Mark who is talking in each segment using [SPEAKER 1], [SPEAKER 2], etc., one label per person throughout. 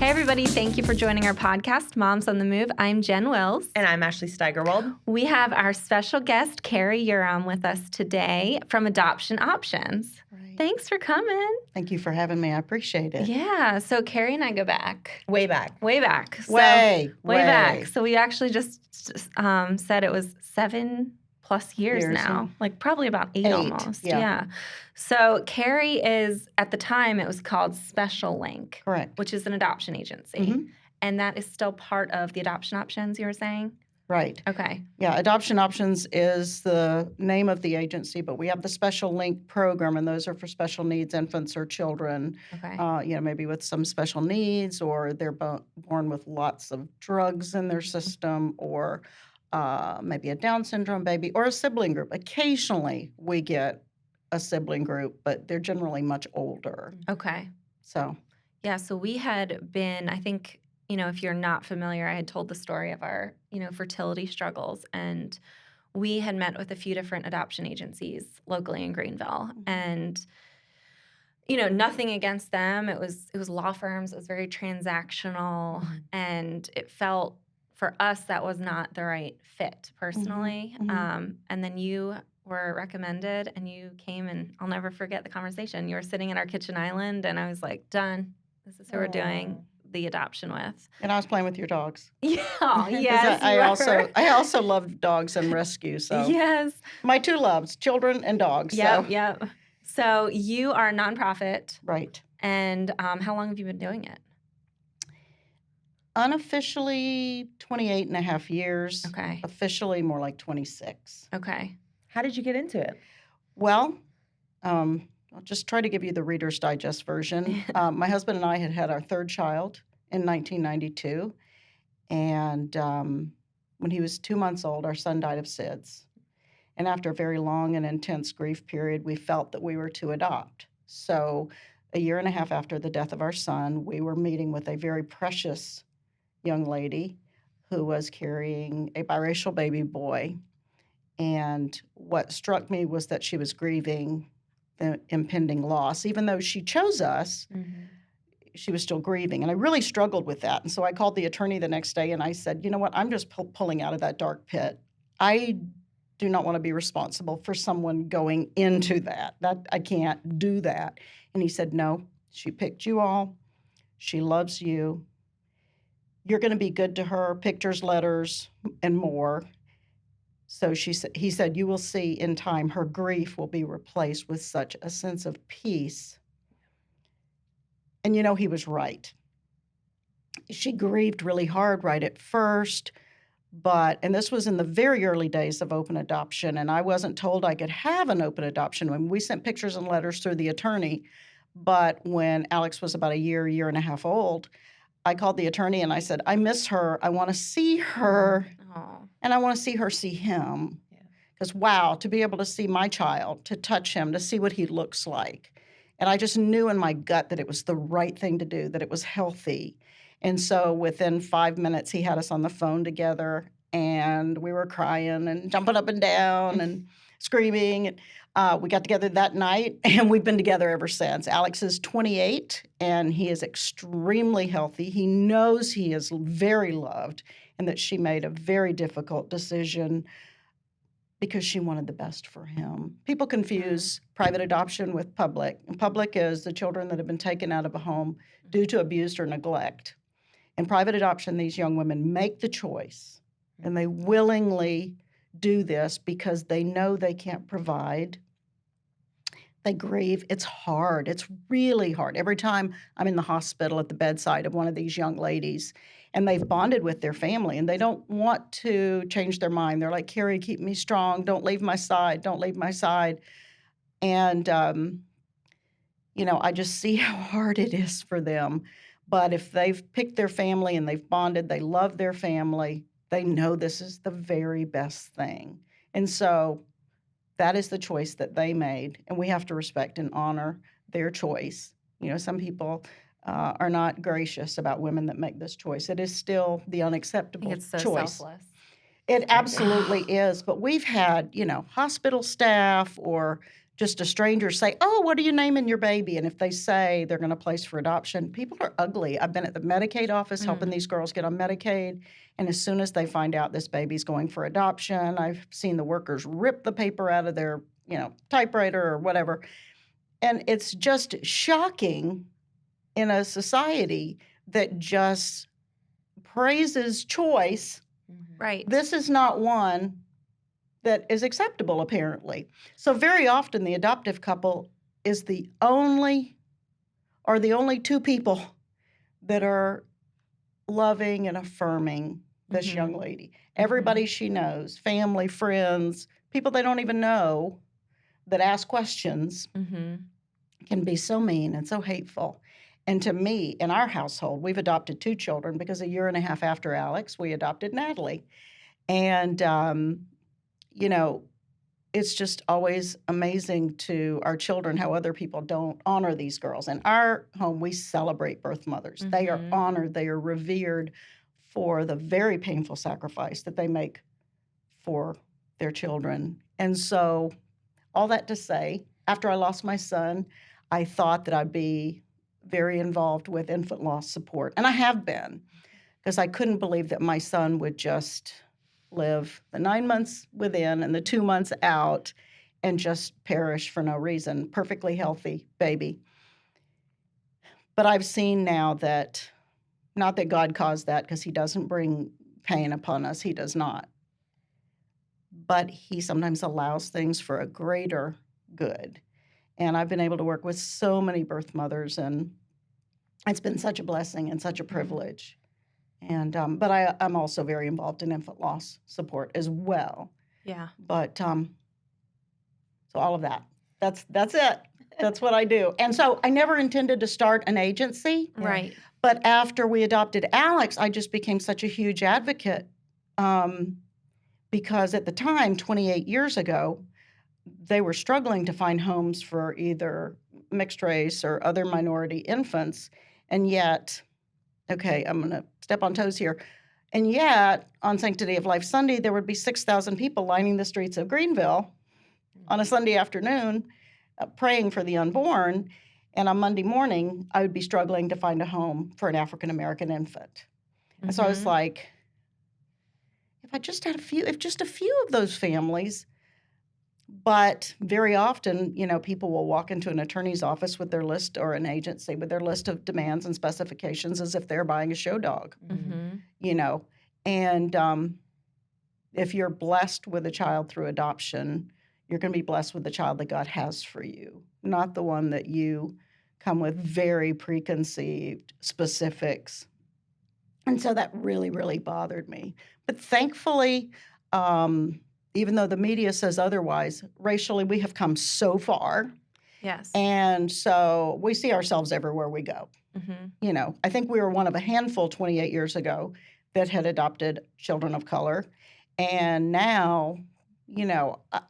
[SPEAKER 1] Hey, everybody. Thank you for joining our podcast, Moms on the Move. I'm Jen Wills.
[SPEAKER 2] And I'm Ashley Steigerwald.
[SPEAKER 1] We have our special guest, Carri Uram, with us today from Adoption Options.
[SPEAKER 3] Right.
[SPEAKER 1] Thanks for coming.
[SPEAKER 3] Thank you for having me. I appreciate it.
[SPEAKER 1] Yeah. So Carri and I go back.
[SPEAKER 2] Way back.
[SPEAKER 1] Way back. So,
[SPEAKER 3] Way
[SPEAKER 1] back. So we actually just said it was 7+ years now, like probably about 8 almost. Yeah. So Carri is, at the time, it was called Special Link.
[SPEAKER 3] Correct.
[SPEAKER 1] Which is an adoption agency.
[SPEAKER 3] Mm-hmm.
[SPEAKER 1] And that is still part of the Adoption Options, you were saying?
[SPEAKER 3] Right.
[SPEAKER 1] Okay.
[SPEAKER 3] Yeah, Adoption Options is the name of the agency, but we have the Special Link program, and those are for special needs infants or children,
[SPEAKER 1] Okay.
[SPEAKER 3] maybe with some special needs, or they're born with lots of drugs in their system, or maybe a Down syndrome baby, or a sibling group. Occasionally, we get a sibling group, but they're generally much older.
[SPEAKER 1] Okay.
[SPEAKER 3] So,
[SPEAKER 1] yeah, so we had been, I think, if you're not familiar, I had told the story of our, fertility struggles, and we had met with a few different adoption agencies locally in Greenville, and nothing against them. It was law firms. It was very transactional, and it felt for us that was not the right fit personally. And then you were recommended, and you came, and I'll never forget the conversation. You were sitting in our kitchen island, and I was like, done. This is who we're doing the adoption with.
[SPEAKER 3] and I was playing with your dogs.
[SPEAKER 1] Yeah, yes.
[SPEAKER 3] I also love dogs and rescue. So
[SPEAKER 1] Yes.
[SPEAKER 3] my two loves, children and dogs.
[SPEAKER 1] Yep. So you are a nonprofit.
[SPEAKER 3] Right.
[SPEAKER 1] And how long have you been doing it?
[SPEAKER 3] Unofficially, 28 and a half years.
[SPEAKER 1] Okay.
[SPEAKER 3] Officially, more like 26.
[SPEAKER 1] Okay.
[SPEAKER 2] How did you get into it?
[SPEAKER 3] Well, I'll just try to give you the Reader's Digest version. My husband and I had our third child in 1992. And when he was 2 months old, our son died of SIDS. And after a very long and intense grief period, we felt that we were to adopt. So a year and a half after the death of our son, we were meeting with a very precious young lady who was carrying a biracial baby boy. And what struck me was that she was grieving the impending loss. Even though she chose us, she was still grieving. And I really struggled with that. And so I called the attorney the next day and I said, you know what, I'm just pulling out of that dark pit. I do not want to be responsible for someone going into that. I can't do that. And he said, no, she picked you all. She loves you. You're going to be good to her, pictures, letters, and more. So he said, you will see in time her grief will be replaced with such a sense of peace. And he was right. She grieved really hard right at first, and this was in the very early days of open adoption, and I wasn't told I could have an open adoption. When we sent pictures and letters through the attorney, but when Alex was about a year and a half old, I called the attorney and I said, I miss her. I want to see her. And I want to see her see him. Because, wow, to be able to see my child, to touch him, to see what he looks like. And I just knew in my gut that it was the right thing to do, that it was healthy. And so within 5 minutes, he had us on the phone together, and we were crying and jumping up and down and screaming. And we got together that night, and we've been together ever since. Alex is 28, and he is extremely healthy. He knows he is very loved, and that she made a very difficult decision because she wanted the best for him. People confuse private adoption with public. And public is the children that have been taken out of a home due to abuse or neglect. In private adoption, these young women make the choice, and they willingly do this because they know they can't provide. They grieve. It's hard. It's really hard. Every time I'm in the hospital at the bedside of one of these young ladies, and they've bonded with their family, and they don't want to change their mind. They're like, Carri, keep me strong. Don't leave my side. Don't leave my side. And, I just see how hard it is for them. But if they've picked their family and they've bonded, they love their family, they know this is the very best thing. And so that is the choice that they made, and we have to respect and honor their choice. Some people are not gracious about women that make this choice. It is still the unacceptable
[SPEAKER 1] It's so
[SPEAKER 3] choice.
[SPEAKER 1] selfless.
[SPEAKER 3] It absolutely is. But we've had, hospital staff or just a stranger say, "Oh, what are you naming your baby?" And if they say they're going to place for adoption, people are ugly. I've been at the Medicaid office helping these girls get on Medicaid, and as soon as they find out this baby's going for adoption, I've seen the workers rip the paper out of their, typewriter or whatever. And it's just shocking in a society that just praises choice.
[SPEAKER 1] Right.
[SPEAKER 3] This is not one that is acceptable, apparently. So very often the adoptive couple is the only two people that are loving and affirming this young lady. Everybody she knows, family, friends, people they don't even know that ask questions can be so mean and so hateful. And to me, in our household, we've adopted 2 children because a year and a half after Alex, we adopted Natalie. And, it's just always amazing to our children how other people don't honor these girls. In our home, we celebrate birth mothers. They are honored, they are revered for the very painful sacrifice that they make for their children. And so, all that to say, after I lost my son, I thought that I'd be very involved with infant loss support. And I have been, because I couldn't believe that my son would just live the 9 months within and the 2 months out and just perish for no reason. Perfectly healthy baby. But I've seen now that, not that God caused that, because he doesn't bring pain upon us. He does not. But he sometimes allows things for a greater good. And I've been able to work with so many birth mothers, and it's been such a blessing and such a privilege. And but I'm also very involved in infant loss support as well.
[SPEAKER 1] Yeah.
[SPEAKER 3] But so all of that. That's it. That's what I do. And so I never intended to start an agency.
[SPEAKER 1] Right.
[SPEAKER 3] But after we adopted Alex, I just became such a huge advocate because at the time, 28 years ago, they were struggling to find homes for either mixed race or other minority infants. And yet, okay, I'm going to step on toes here. And yet, on Sanctity of Life Sunday, there would be 6,000 people lining the streets of Greenville on a Sunday afternoon praying for the unborn. And on Monday morning, I would be struggling to find a home for an African-American infant. And so I was like, if just a few of those families. But very often, people will walk into an attorney's office with their list, or an agency with their list of demands and specifications, as if they're buying a show dog, And if you're blessed with a child through adoption, you're going to be blessed with the child that God has for you, not the one that you come with very preconceived specifics. And so that really, really bothered me. But thankfully, even though the media says otherwise, racially, we have come so far.
[SPEAKER 1] Yes.
[SPEAKER 3] And so we see ourselves everywhere we go. I think we were one of a handful 28 years ago that had adopted children of color. And now,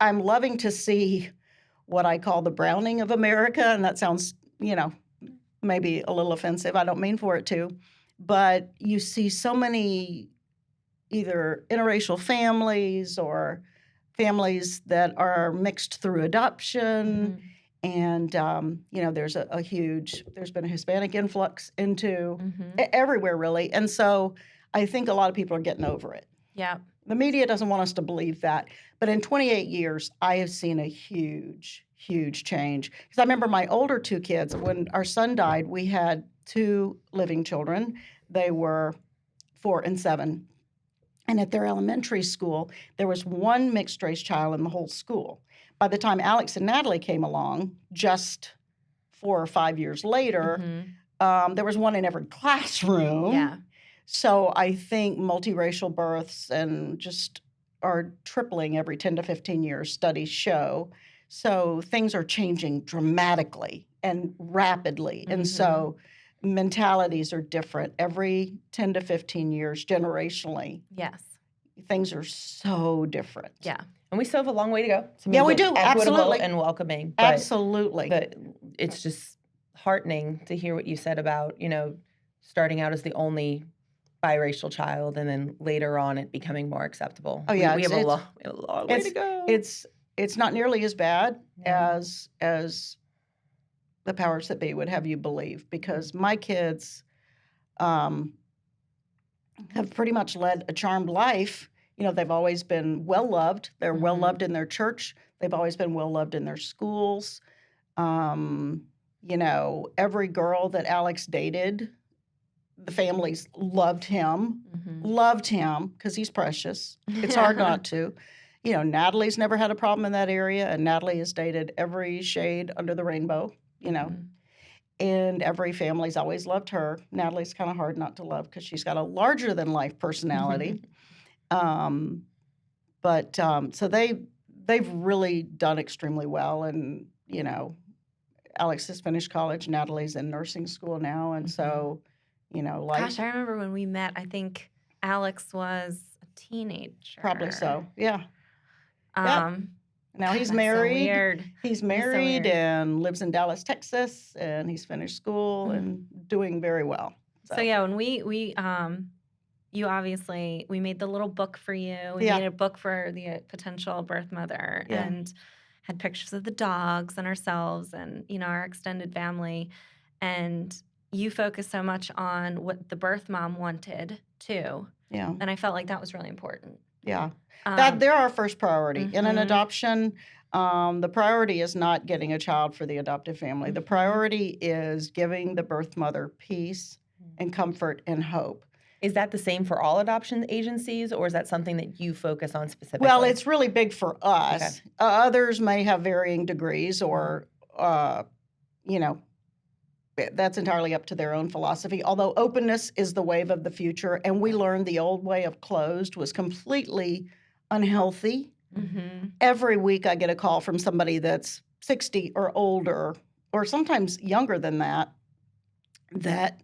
[SPEAKER 3] I'm loving to see what I call the browning of America. And that sounds, maybe a little offensive. I don't mean for it to. But you see so many either interracial families or families that are mixed through adoption. And, there's there's been a Hispanic influx into everywhere, really. And so I think a lot of people are getting over it.
[SPEAKER 1] Yeah.
[SPEAKER 3] The media doesn't want us to believe that. But in 28 years, I have seen a huge, huge change. Because I remember my older 2 kids, when our son died, we had 2 living children. They were 4 and 7. And at their elementary school, there was 1 mixed-race child in the whole school. By the time Alex and Natalie came along, just 4 or 5 years later, there was 1 in every classroom.
[SPEAKER 1] Yeah.
[SPEAKER 3] So I think multiracial births and just are tripling every 10 to 15 years, studies show. So things are changing dramatically and rapidly. And so mentalities are different every 10 to 15 years generationally.
[SPEAKER 1] Yes.
[SPEAKER 3] Things are so different.
[SPEAKER 1] Yeah.
[SPEAKER 2] And we still have a long way to go to
[SPEAKER 3] Yeah,
[SPEAKER 2] make
[SPEAKER 3] we
[SPEAKER 2] it
[SPEAKER 3] do.
[SPEAKER 2] equitable
[SPEAKER 3] Absolutely.
[SPEAKER 2] and welcoming. But
[SPEAKER 3] Absolutely.
[SPEAKER 2] it's just heartening to hear what you said about, starting out as the only biracial child and then later on it becoming more acceptable.
[SPEAKER 3] Oh, yeah,
[SPEAKER 2] We have a
[SPEAKER 3] it's-
[SPEAKER 2] long way to go.
[SPEAKER 3] It's it's not nearly as bad
[SPEAKER 2] Yeah.
[SPEAKER 3] as the powers that be would have you believe, because my kids um, have pretty much led a charmed life. They've always been well loved. They're well loved in their church. They've always been well loved in their schools. Um, every girl that Alex dated, the families loved him because he's precious. It's hard not to. Natalie's never had a problem in that area, and Natalie has dated every shade under the rainbow, and every family's always loved her. Natalie's kind of hard not to love because she's got a larger than life personality. So they've really done extremely well, and Alex has finished college. Natalie's in nursing school now, and so life.
[SPEAKER 1] Gosh, I remember when we met. I think Alex was a teenager.
[SPEAKER 3] Probably so. Yeah. Yep. Now he's married.
[SPEAKER 1] So weird.
[SPEAKER 3] He's married and lives in Dallas, Texas, and he's finished school and doing very well.
[SPEAKER 1] So yeah, when we you obviously, we made the little book for you. We
[SPEAKER 3] Yeah.
[SPEAKER 1] made a book for the potential birth mother,
[SPEAKER 3] Yeah.
[SPEAKER 1] and had pictures of the dogs and ourselves and our extended family. And you focus so much on what the birth mom wanted too.
[SPEAKER 3] Yeah.
[SPEAKER 1] And I felt like that was really important.
[SPEAKER 3] Yeah. They're our first priority. In an
[SPEAKER 1] Mhm.
[SPEAKER 3] adoption, the priority is not getting a child for the adoptive family. The priority is giving the birth mother peace and comfort and hope.
[SPEAKER 2] Is that the same for all adoption agencies, or is that something that you focus on specifically?
[SPEAKER 3] Well, it's really big for us. Others may have varying degrees, or, that's entirely up to their own philosophy. Although openness is the wave of the future, and we learned the old way of closed was completely unhealthy.
[SPEAKER 1] Mm-hmm.
[SPEAKER 3] Every week I get a call from somebody that's 60 or older, or sometimes younger than that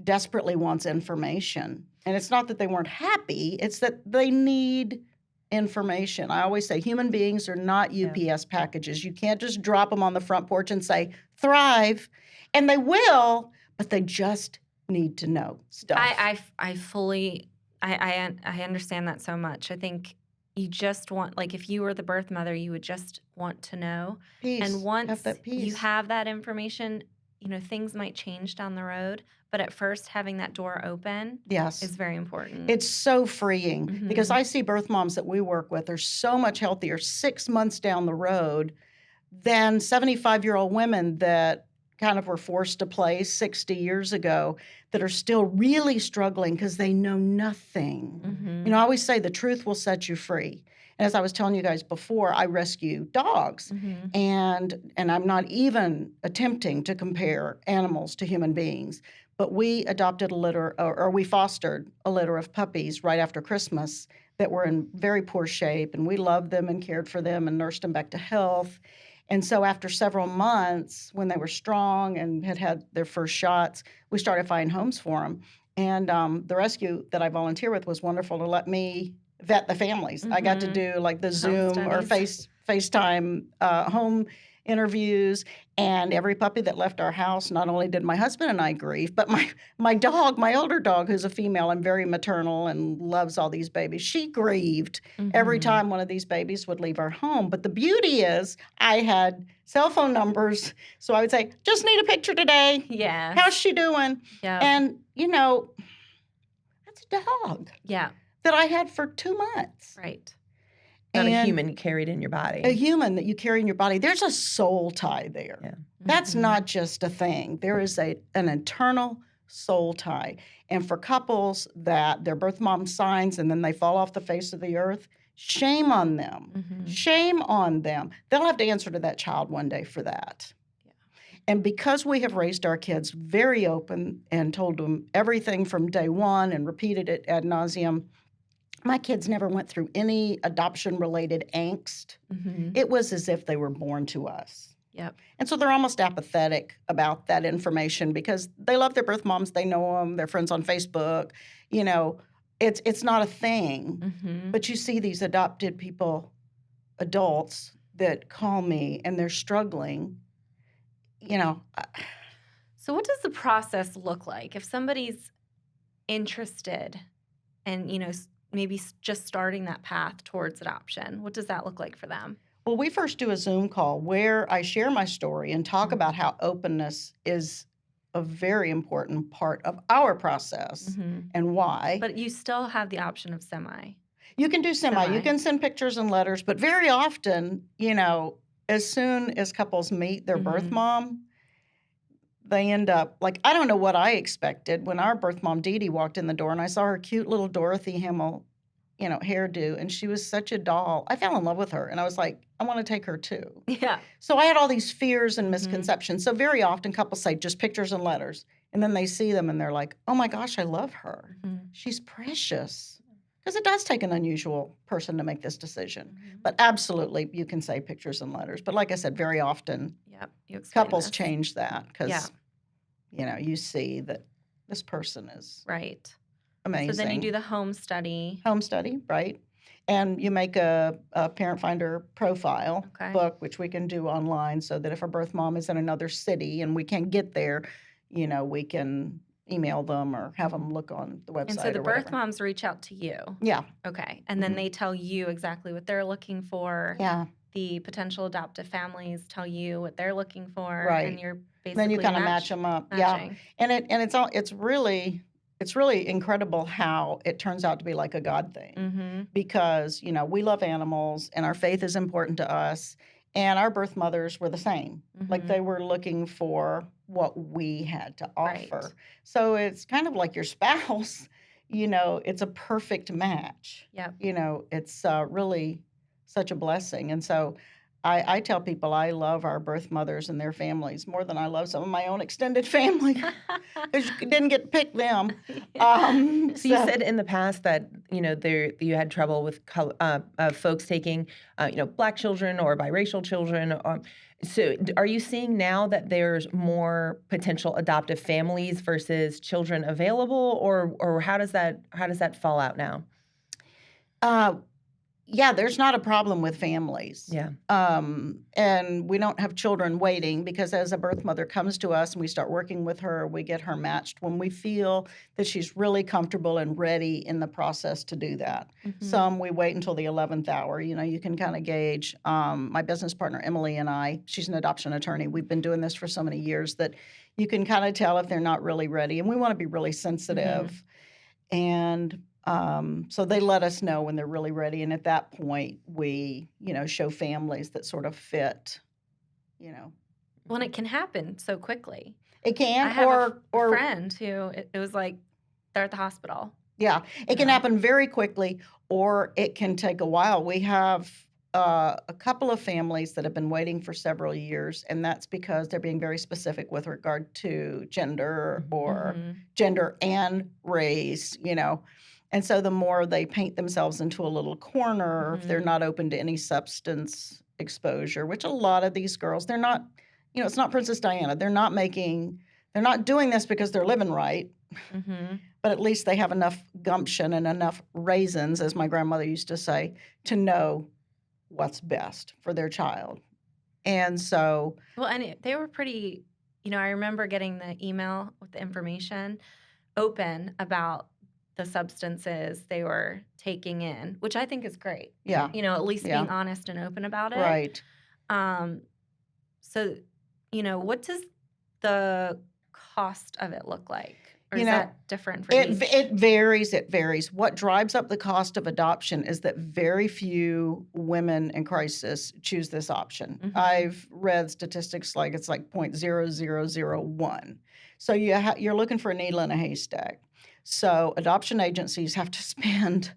[SPEAKER 3] desperately wants information. And it's not that they weren't happy, it's that they need information. I always say human beings are not UPS packages. You can't just drop them on the front porch and say, thrive. And they will, but they just need to know stuff.
[SPEAKER 1] I fully understand that so much. I think you just want, like, if you were the birth mother, you would just want to know.
[SPEAKER 3] Peace.
[SPEAKER 1] And once
[SPEAKER 3] Have that peace.
[SPEAKER 1] you have that information, things might change down the road. But at first, having that door open
[SPEAKER 3] Yes.
[SPEAKER 1] is very important.
[SPEAKER 3] It's so freeing because I see birth moms that we work with are so much healthier 6 months down the road than 75-year-old women that kind of were forced to place 60 years ago that are still really struggling because they know nothing. I always say the truth will set you free. And as I was telling you guys before, I rescue dogs. And I'm not even attempting to compare animals to human beings. But we adopted a litter, or we fostered a litter of puppies right after Christmas that were in very poor shape. And we loved them and cared for them and nursed them back to health. And so after several months, when they were strong and had their first shots, we started finding homes for them. And the rescue that I volunteer with was wonderful to let me vet the families. I got to do like the Zoom or FaceTime home interviews, and every puppy that left our house, not only did my husband and I grieve, but my dog, my older dog, who's a female and very maternal and loves all these babies, she grieved every time one of these babies would leave our home. But the beauty is I had cell phone numbers, so I would say, just need a picture today.
[SPEAKER 1] Yeah.
[SPEAKER 3] How's she doing?
[SPEAKER 1] Yeah.
[SPEAKER 3] And, that's a dog.
[SPEAKER 1] Yeah.
[SPEAKER 3] That I had for 2 months.
[SPEAKER 1] Right.
[SPEAKER 2] Not a human you carried in your body.
[SPEAKER 3] A human that you carry in your body. There's a soul tie there.
[SPEAKER 2] Yeah.
[SPEAKER 3] That's not just a thing. There is an internal soul tie. And for couples that their birth mom signs and then they fall off the face of the earth, shame on them. Shame on them. They'll have to answer to that child one day for that. Yeah. And because we have raised our kids very open and told them everything from day one and repeated it ad nauseum, my kids never went through any adoption-related angst. It was as if they were born to us.
[SPEAKER 1] Yep.
[SPEAKER 3] And so they're almost apathetic about that information because they love their birth moms. They know them. They're friends on Facebook. It's not a thing. But you see these adopted people, adults, that call me and they're struggling.
[SPEAKER 1] So what does the process look like if somebody's interested and, maybe just starting that path towards adoption? What does that look like for them?
[SPEAKER 3] Well, we first do a Zoom call where I share my story and talk about how openness is a very important part of our process
[SPEAKER 1] Mhm.
[SPEAKER 3] and why.
[SPEAKER 1] But you still have the option of semi.
[SPEAKER 3] You can do semi. You
[SPEAKER 1] Semi.
[SPEAKER 3] can send pictures and letters, but very often, as soon as couples meet their birth
[SPEAKER 1] Mhm.
[SPEAKER 3] mom, they end up like, I don't know what I expected when our birth mom, Dee Dee, walked in the door and I saw her cute little Dorothy Hamill, hairdo, and she was such a doll. I fell in love with her and I was like, I want to take her too.
[SPEAKER 1] Yeah.
[SPEAKER 3] So I had all these fears and
[SPEAKER 1] Mhm.
[SPEAKER 3] misconceptions. So very often couples say just pictures and letters. And then they see them and they're like, oh my gosh, I love her.
[SPEAKER 1] Mhm.
[SPEAKER 3] She's precious. Because it does take an unusual person to make this decision.
[SPEAKER 1] Mhm.
[SPEAKER 3] But absolutely, you can say pictures and letters. But like I said, very often
[SPEAKER 1] Yep. You explain
[SPEAKER 3] couples
[SPEAKER 1] this.
[SPEAKER 3] change that
[SPEAKER 1] Yeah.
[SPEAKER 3] because, you see that this person is
[SPEAKER 1] Right.
[SPEAKER 3] amazing.
[SPEAKER 1] So then you do the home study.
[SPEAKER 3] Home study, right? And you make a parent finder profile
[SPEAKER 1] Okay.
[SPEAKER 3] book, which we can do online so that if a birth mom is in another city and we can't get there, we can email them or have them look on the website
[SPEAKER 1] And so the
[SPEAKER 3] or
[SPEAKER 1] birth
[SPEAKER 3] whatever.
[SPEAKER 1] moms reach out to you.
[SPEAKER 3] Yeah,
[SPEAKER 1] Okay. And then
[SPEAKER 3] Mhm.
[SPEAKER 1] they tell you exactly what they're looking for.
[SPEAKER 3] yeah,
[SPEAKER 1] The potential adoptive families tell you what they're looking for.
[SPEAKER 3] Right.
[SPEAKER 1] And you're basically
[SPEAKER 3] then you kind of match them up. Yeah,
[SPEAKER 1] matching.
[SPEAKER 3] and it's really incredible how it turns out to be like a God thing.
[SPEAKER 1] Mm-hmm.
[SPEAKER 3] Because we love animals and our faith is important to us, and our birth mothers were the same. Like
[SPEAKER 1] Mm-hmm.
[SPEAKER 3] they were looking for what we had to offer.
[SPEAKER 1] Right.
[SPEAKER 3] So it's kind of like your spouse. It's a perfect match.
[SPEAKER 1] Yep.
[SPEAKER 3] It's really such a blessing. And so I tell people I love our birth mothers and their families more than I love some of my own extended family because you didn't get to pick them.
[SPEAKER 2] So you said in the past that you had trouble with folks taking Black children or biracial children. So are you seeing now that there's more potential adoptive families versus children available, or how does that fall out now?
[SPEAKER 3] Yeah, there's not a problem with families.
[SPEAKER 2] Yeah.
[SPEAKER 3] And we don't have children waiting because as a birth mother comes to us and we start working with her, we get her matched when we feel that she's really comfortable and ready in the process to do that.
[SPEAKER 1] Mhm.
[SPEAKER 3] Some we wait until the 11th hour. You can kind of gauge. My business partner, Emily, and I, she's an adoption attorney. We've been doing this for so many years that you can kind of tell if they're not really ready. And we want to be really sensitive. And so they let us know when they're really ready. And at that point, we, show families that sort of fit,
[SPEAKER 1] Well, and it can happen so quickly.
[SPEAKER 3] It can,
[SPEAKER 1] I have a
[SPEAKER 3] or
[SPEAKER 1] friend who it was like they're at the hospital.
[SPEAKER 3] yeah, it can
[SPEAKER 1] Yeah.
[SPEAKER 3] happen very quickly, or it can take a while. We have a couple of families that have been waiting for several years, and that's because they're being very specific with regard to gender or
[SPEAKER 1] Mhm.
[SPEAKER 3] gender and race. And so the more they paint themselves into a little corner, if they're
[SPEAKER 1] Mhm.
[SPEAKER 3] not open to any substance exposure, which a lot of these girls, they're not, it's not Princess Diana. They're not doing this because they're living right,
[SPEAKER 1] Mhm.
[SPEAKER 3] but at least they have enough gumption and enough raisins, as my grandmother used to say, to know what's best for their child. And so,
[SPEAKER 1] Well, and they were pretty. I remember getting the email with the information open about the substances they were taking in, which I think is great.
[SPEAKER 3] yeah,
[SPEAKER 1] At least
[SPEAKER 3] Yeah.
[SPEAKER 1] being honest and open about it.
[SPEAKER 3] right.
[SPEAKER 1] So, what does the cost of it look like? Or
[SPEAKER 3] You
[SPEAKER 1] is
[SPEAKER 3] know,
[SPEAKER 1] that different for
[SPEAKER 3] It
[SPEAKER 1] each?
[SPEAKER 3] varies. It varies. What drives up the cost of adoption is that very few women in crisis choose this option.
[SPEAKER 1] Mhm.
[SPEAKER 3] I've read statistics like it's like 0.0001. So you're looking for a needle in a haystack. So adoption agencies have to spend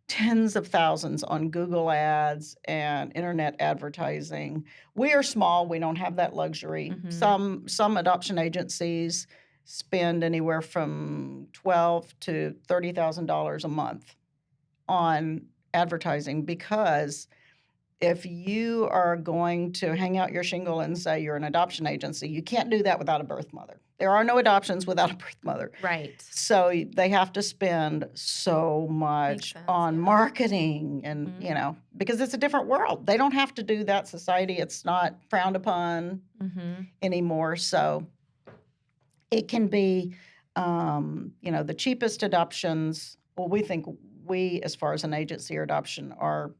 [SPEAKER 3] tens of thousands on Google ads and internet advertising. We are small. We don't have that luxury.
[SPEAKER 1] Mhm.
[SPEAKER 3] Some adoption agencies spend anywhere from $12,000 to $30,000 a month on advertising because if you are going to hang out your shingle and say you're an adoption agency, you can't do that without a birth mother. There are no adoptions without a birth mother.
[SPEAKER 1] Right.
[SPEAKER 3] So they have to spend so much
[SPEAKER 1] sense,
[SPEAKER 3] on
[SPEAKER 1] yeah.
[SPEAKER 3] marketing and,
[SPEAKER 1] Mhm.
[SPEAKER 3] because it's a different world. They don't have to do that. Society, it's not frowned upon
[SPEAKER 1] Mhm.
[SPEAKER 3] anymore. So it can be, the cheapest adoptions. Well, we think as far as an agency or adoption, are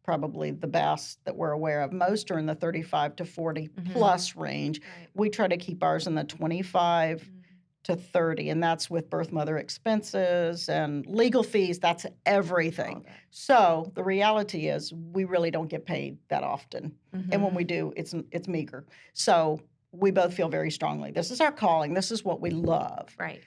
[SPEAKER 3] probably the best that we're aware of. Most are in the 35 to 40 plus range.
[SPEAKER 1] Right.
[SPEAKER 3] We try to keep ours in the 25 to 30, and that's with birth mother expenses and legal fees. That's everything. So the reality is we really don't get paid that often. And when we do, it's meager. So we both feel very strongly. This is our calling. This is what we love.
[SPEAKER 1] Right.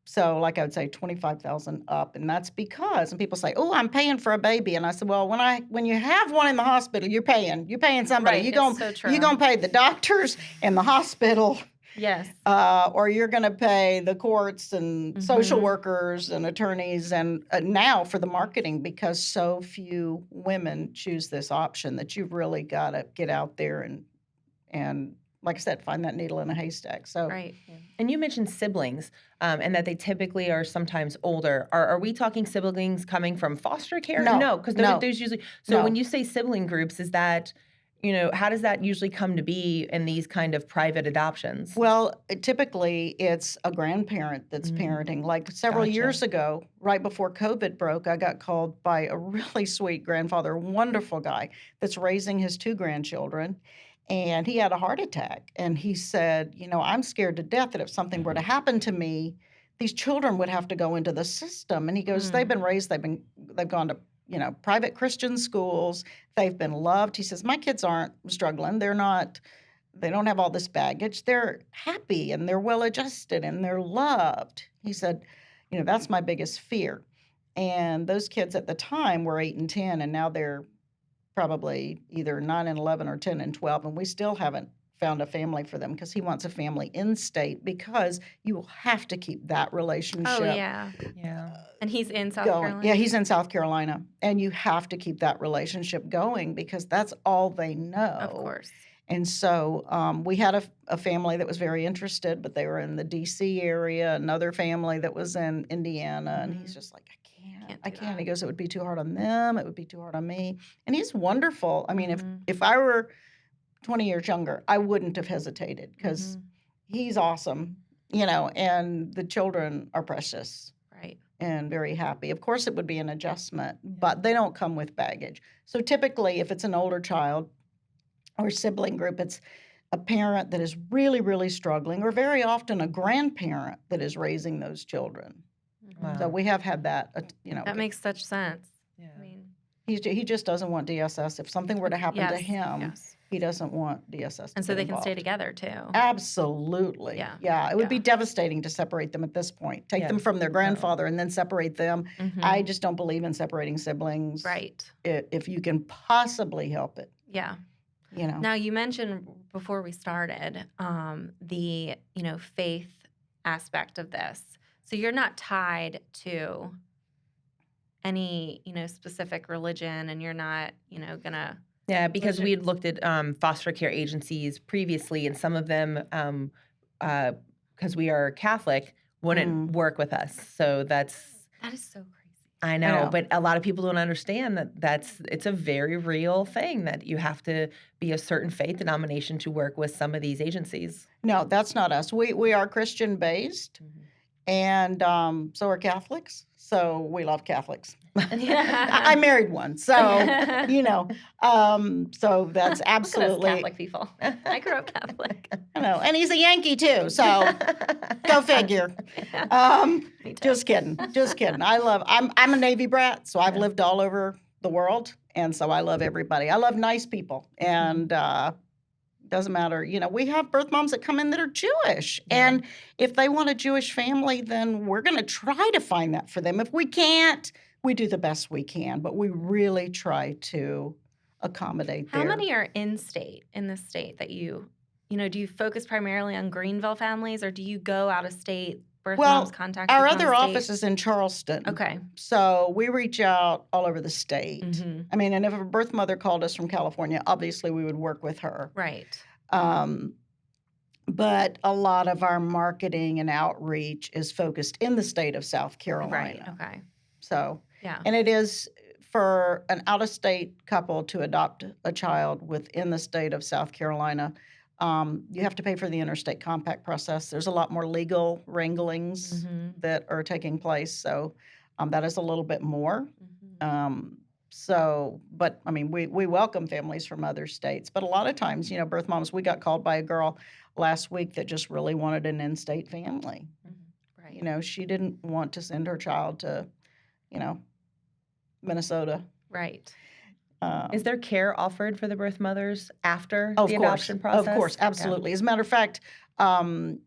[SPEAKER 3] So like I would say 25,000 up, and that's because, and people say, "Oh, I'm paying for a baby," and I said, "Well, when you have one in the hospital, you're paying somebody.
[SPEAKER 1] Right.
[SPEAKER 3] You're gonna pay the doctors and the hospital."
[SPEAKER 1] Yes.
[SPEAKER 3] Or you're going to pay the courts and social workers and attorneys, and now for the marketing, because so few women choose this option, that you've really got to get out there and like I said, find that needle in a haystack. So
[SPEAKER 1] Right.
[SPEAKER 2] And you mentioned siblings, and that they typically are sometimes older. Are we talking siblings coming from foster care?
[SPEAKER 3] No,
[SPEAKER 2] because
[SPEAKER 3] no.
[SPEAKER 2] there's usually. So
[SPEAKER 3] No.
[SPEAKER 2] when you say sibling groups, is that, how does that usually come to be in these kind of private adoptions?
[SPEAKER 3] Well, typically it's a grandparent that's parenting. Like several years ago, right before COVID broke, I got called by a really sweet grandfather, a wonderful guy that's raising his 2 grandchildren. And he had a heart attack. And he said, I'm scared to death that if something were to happen to me, these children would have to go into the system. And he goes, they've been raised, they've gone to private Christian schools. They've been loved. He says, my kids aren't struggling. They don't have all this baggage. They're happy and they're well adjusted and they're loved. He said, that's my biggest fear. And those kids at the time were 8 and 10, and now they're probably either 9 and 11 or 10 and 12. And we still haven't found a family for them, because he wants a family in state, because you will have to keep that relationship.
[SPEAKER 1] Oh, yeah. And he's in South Carolina?
[SPEAKER 3] Yeah, he's in South Carolina. And you have to keep that relationship going, because that's all they know.
[SPEAKER 1] Of course.
[SPEAKER 3] And so we had a family that was very interested, but they were in the D.C. area, another family that was in Indiana. And he's just like, I can't. He goes, it would be too hard on them. It would be too hard on me. And he's wonderful. I mean, if I were 20 years younger, I wouldn't have hesitated, because he's awesome, and the children are precious.
[SPEAKER 1] Right.
[SPEAKER 3] And very happy. Of course, it would be an adjustment, but they don't come with baggage. So typically, if it's an older child or sibling group, it's a parent that is really, really struggling, or very often a grandparent that is raising those children.
[SPEAKER 2] Wow.
[SPEAKER 3] So we have had that,
[SPEAKER 1] That makes such sense.
[SPEAKER 2] Yeah.
[SPEAKER 1] I mean,
[SPEAKER 3] he just doesn't want DSS. If something were to happen to him, he doesn't want DSS to
[SPEAKER 1] and so
[SPEAKER 3] get
[SPEAKER 1] they can stay
[SPEAKER 3] involved.
[SPEAKER 1] together too.
[SPEAKER 3] Absolutely.
[SPEAKER 1] Yeah.
[SPEAKER 3] It would be devastating to separate them at this point. Take them from their grandfather and then separate them. I just don't believe in separating siblings.
[SPEAKER 1] Right.
[SPEAKER 3] If you can possibly help it.
[SPEAKER 1] Yeah.
[SPEAKER 3] you know.
[SPEAKER 1] Now, you mentioned before we started the, faith aspect of this. So you're not tied to any, specific religion, and you're not, gonna.
[SPEAKER 2] Yeah, because we had looked at foster care agencies previously, and some of them, because we are Catholic, wouldn't work with us. So
[SPEAKER 1] That is so crazy.
[SPEAKER 2] I know, but a lot of people don't understand that it's a very real thing, that you have to be a certain faith denomination to work with some of these agencies.
[SPEAKER 3] No, that's not us. We are Christian based, and so are Catholics. So we love Catholics. I married one, so so that's absolutely
[SPEAKER 1] Catholic people. I grew up Catholic.
[SPEAKER 3] I know, and he's a Yankee too. So go figure. Just kidding. I'm a Navy brat, so I've lived all over the world, and so I love everybody. I love nice people, and doesn't matter. We have birth moms that come in that are Jewish, and if they want a Jewish family, then we're going to try to find that for them. If we can't, we do the best we can, but we really try to accommodate.
[SPEAKER 1] How many are in the state that you do you focus primarily on Greenville families, or do you go out of state? Birth moms contact
[SPEAKER 3] our
[SPEAKER 1] you from
[SPEAKER 3] other
[SPEAKER 1] the
[SPEAKER 3] office
[SPEAKER 1] state?
[SPEAKER 3] is in Charleston.
[SPEAKER 1] Okay.
[SPEAKER 3] So we reach out all over the state.
[SPEAKER 1] Mm-hmm.
[SPEAKER 3] I mean, and if a birth mother called us from California, obviously we would work with her.
[SPEAKER 1] Right.
[SPEAKER 3] But a lot of our marketing and outreach is focused in the state of South Carolina.
[SPEAKER 1] Right. Okay.
[SPEAKER 3] So,
[SPEAKER 1] yeah.
[SPEAKER 3] And it is for an out-of-state couple to adopt a child within the state of South Carolina. You have to pay for the interstate compact process. There's a lot more legal wranglings that are taking place. So that is a little bit more. So, but I mean, we welcome families from other states. But a lot of times, birth moms, we got called by a girl last week that just really wanted an in-state family.
[SPEAKER 1] Right.
[SPEAKER 3] She didn't want to send her child to, Minnesota.
[SPEAKER 1] Right.
[SPEAKER 2] Is there care offered for the birth mothers after
[SPEAKER 3] Of
[SPEAKER 2] the
[SPEAKER 3] course,
[SPEAKER 2] adoption process?
[SPEAKER 3] of course,
[SPEAKER 2] Okay.
[SPEAKER 3] absolutely. As a matter of fact, 2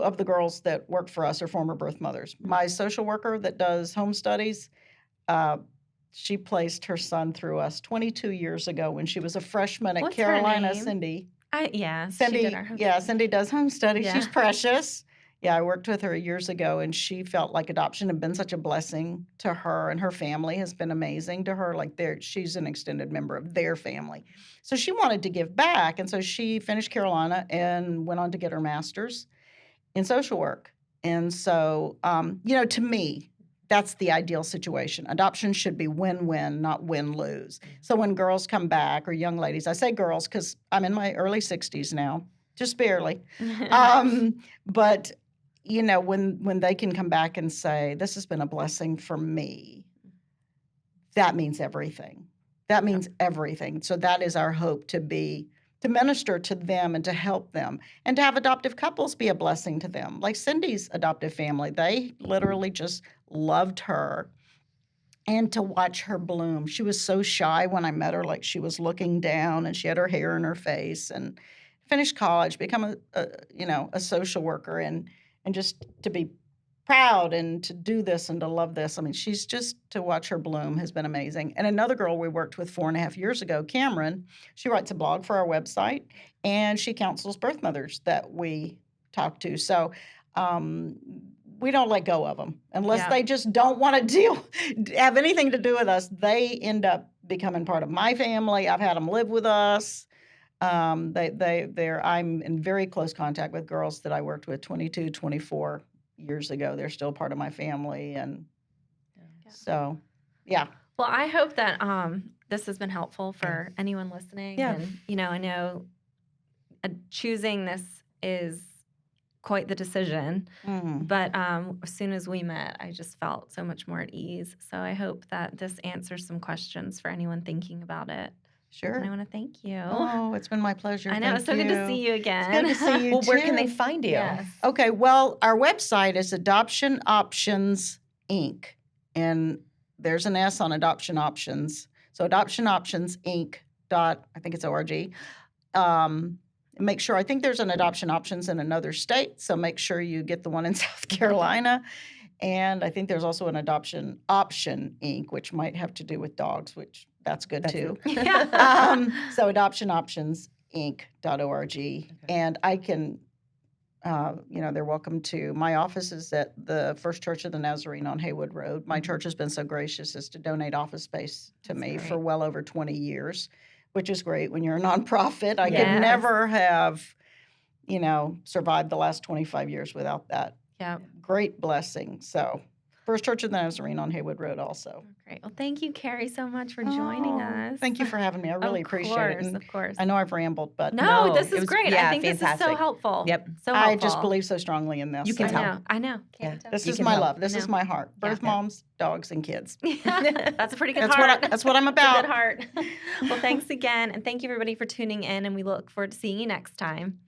[SPEAKER 3] of the girls that work for us are former birth mothers. My social worker that does home studies, she placed her son through us 22 years ago when she was a freshman at
[SPEAKER 1] What's her
[SPEAKER 3] Carolina.
[SPEAKER 1] name?
[SPEAKER 3] Cindy.
[SPEAKER 1] She
[SPEAKER 3] Cindy,
[SPEAKER 1] did our home
[SPEAKER 3] yeah,
[SPEAKER 1] study.
[SPEAKER 3] Cindy does home studies.
[SPEAKER 1] Yeah.
[SPEAKER 3] She's precious. Yeah, I worked with her years ago, and she felt like adoption had been such a blessing to her, and her family has been amazing to her. Like she's an extended member of their family. So she wanted to give back, and so she finished Carolina and went on to get her master's in social work. And so, to me, that's the ideal situation. Adoption should be win-win, not win-lose. So when girls come back, or young ladies, I say girls because I'm in my early 60s now, just barely. But when they can come back and say, this has been a blessing for me, that means everything. That means everything. So that is our hope, to minister to them and to help them, and to have adoptive couples be a blessing to them. Like Cindy's adoptive family, they literally just loved her, and to watch her bloom. She was so shy when I met her, like she was looking down, and she had her hair in her face, and finished college, become a social worker, and just to be proud and to do this and to love this. I mean, she's just, to watch her bloom has been amazing. And another girl we worked with 4.5 years ago, Cameron, she writes a blog for our website, and she counsels birth mothers that we talk to. So we don't let go of them unless they just don't want to have anything to do with us. They end up becoming part of my family. I've had them live with us. I'm in very close contact with girls that I worked with 22, 24 years ago. They're still part of my family. And so, yeah.
[SPEAKER 1] Well, I hope that this has been helpful for anyone listening.
[SPEAKER 2] Yeah.
[SPEAKER 1] And, I know choosing this is quite the decision. But as soon as we met, I just felt so much more at ease. So I hope that this answers some questions for anyone thinking about it.
[SPEAKER 3] Sure.
[SPEAKER 1] And I want to thank you.
[SPEAKER 3] Oh, it's been my pleasure.
[SPEAKER 1] I know. It's so good to see you again.
[SPEAKER 3] It's good to see you
[SPEAKER 2] Well, where
[SPEAKER 3] too.
[SPEAKER 2] can they find you?
[SPEAKER 1] Yes.
[SPEAKER 3] Okay, well, our website is Adoption Options Inc. And there's an S on Adoption Options. So Adoption Options Inc. I think it's .org. Make sure, I think there's an Adoption Options in another state, so make sure you get the one in South Carolina. And I think there's also an Adoption Option Inc., which might have to do with dogs, which that's good too. So adoptionoptionsinc.org. And I can, they're welcome to. My office is at the First Church of the Nazarene on Haywood Road. My church has been so gracious as to donate office space to me for well over 20 years, which is great when you're a nonprofit. I could never have, survived the last 25 years without that.
[SPEAKER 1] Yeah.
[SPEAKER 3] Great blessing. So First Church of the Nazarene on Haywood Road also.
[SPEAKER 1] Great. Well, thank you, Carri, so much for joining us.
[SPEAKER 3] Thank you for having me. I really appreciate it. And
[SPEAKER 1] Of course.
[SPEAKER 3] I know I've rambled, but
[SPEAKER 1] No, this is
[SPEAKER 2] was-
[SPEAKER 1] great.
[SPEAKER 2] yeah,
[SPEAKER 1] I think this is so
[SPEAKER 2] fantastic.
[SPEAKER 1] helpful.
[SPEAKER 2] Yep.
[SPEAKER 1] So helpful.
[SPEAKER 3] I just believe so strongly in this.
[SPEAKER 2] You can tell.
[SPEAKER 1] I know.
[SPEAKER 2] Yeah.
[SPEAKER 3] This
[SPEAKER 2] You
[SPEAKER 3] is
[SPEAKER 2] can
[SPEAKER 3] my
[SPEAKER 2] tell.
[SPEAKER 3] love. This
[SPEAKER 1] I
[SPEAKER 3] is
[SPEAKER 1] know.
[SPEAKER 3] my heart. Birth
[SPEAKER 1] Yeah.
[SPEAKER 3] moms, dogs, and kids.
[SPEAKER 1] That's a pretty good
[SPEAKER 3] That's
[SPEAKER 1] heart.
[SPEAKER 3] that's what I'm
[SPEAKER 1] It's a
[SPEAKER 3] about.
[SPEAKER 1] good heart. Well, thanks again. And thank you, everybody, for tuning in. And we look forward to seeing you next time.